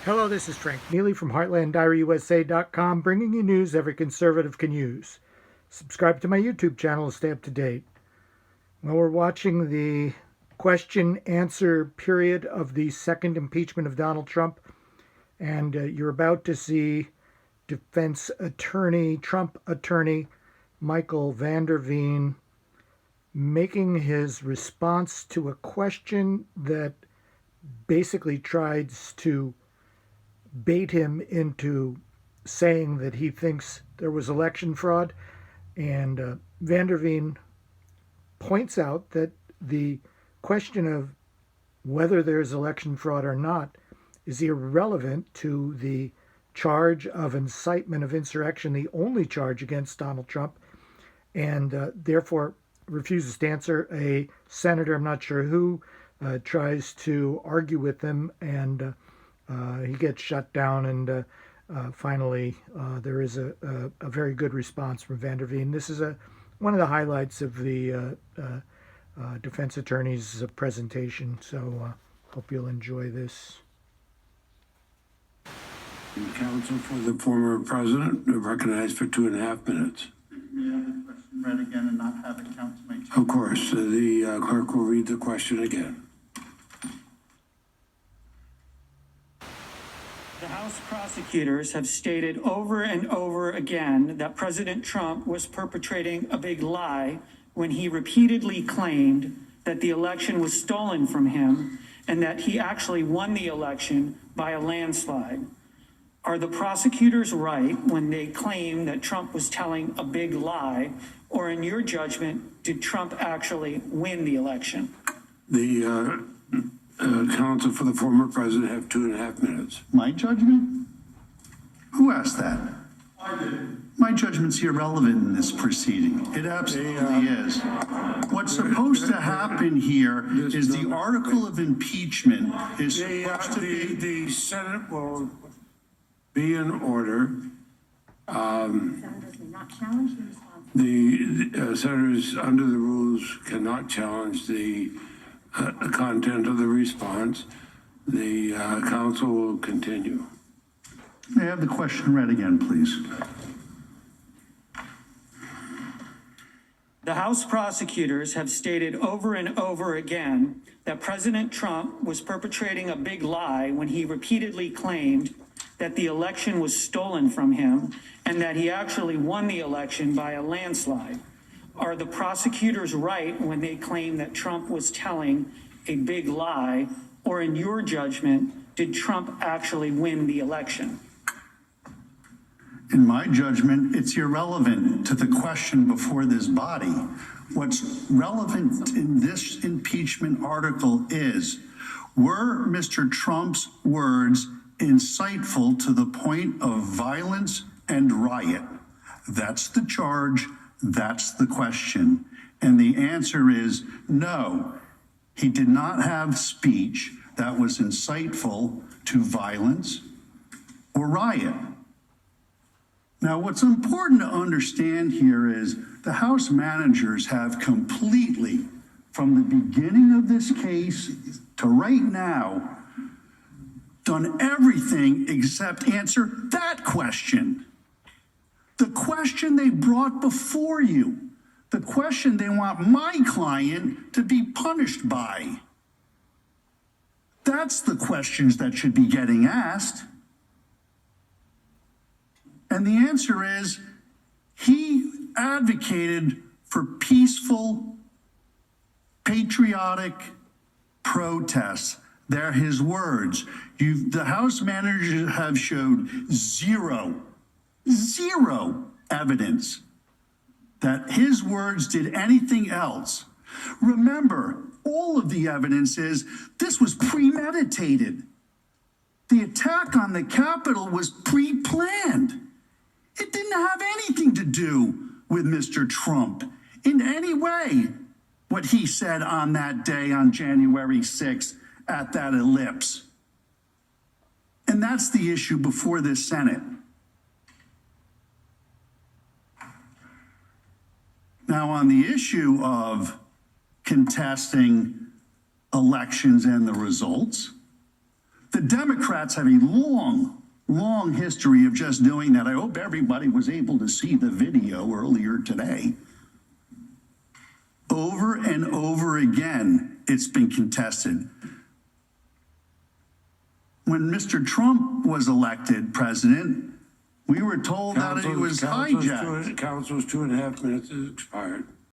Hello, this is Frank Neely from HeartlandDiaryUSA.com, bringing you news every conservative can use. Subscribe to my YouTube channel to stay up to date. Well, we're watching the question-answer period of the second impeachment of Donald Trump, and you're about to see defense attorney, Trump attorney, Michael Veen making his response to a question that basically tries to bait him into saying that he thinks there was election fraud. And Veen points out that the question of whether there's election fraud or not is irrelevant to the charge of incitement of insurrection, the only charge against Donald Trump, and therefore refuses to answer. A senator, I'm not sure who, tries to argue with him, and he gets shut down, and finally there is a very good response from Veen. This is one of the highlights of the defense attorney's presentation, so hope you'll enjoy this. Counsel for the former president, recognized for 2.5 minutes. May I have the question read again and not have it count to my time? Of course, the clerk will read the question again. The House prosecutors have stated over and over again that President Trump was perpetrating a big lie when he repeatedly claimed that the election was stolen from him and that he actually won the election by a landslide. Are the prosecutors right when they claim that Trump was telling a big lie, or in your judgment, did Trump actually win the election? The counsel for the former president have 2.5 minutes. My judgment? Who asked that? I did. My judgment's irrelevant in this proceeding. It absolutely is. What's supposed to happen here is the article of impeachment is supposed to be... The Senate will be in order. Senators may not challenge the response. The senators under the rules cannot challenge the content of the response. The counsel will continue. May I have the question read again, please? The House prosecutors have stated over and over again that President Trump was perpetrating a big lie when he repeatedly claimed that the election was stolen from him and that he actually won the election by a landslide. Are the prosecutors right when they claim that Trump was telling a big lie, or in your judgment, did Trump actually win the election? In my judgment, it's irrelevant to the question before this body. What's relevant in this impeachment article is, were Mr. Trump's words insightful to the point of violence and riot? That's the charge. That's the question. And the answer is no. He did not have speech that was insightful to violence or riot. Now, what's important to understand here is the House managers have completely, from the beginning of this case to right now, done everything except answer that question. The question they brought before you, the question they want my client to be punished by. That's the questions that should be getting asked. And the answer is, he advocated for peaceful, patriotic protests. They're his words. The House managers have showed zero evidence that his words did anything else. Remember, all of the evidence is this was premeditated. The attack on the Capitol was pre-planned. It didn't have anything to do with Mr. Trump in any way, what he said on that day on January 6th at that ellipse. And that's the issue before this Senate. Now, on the issue of contesting elections and the results, The Democrats have a long history of just doing that. I hope everybody was able to see the video earlier today. Over and over again, it's been contested. When Mr. Trump was elected president, we were told that it was hijacked. Council's 2.5 minutes has expired.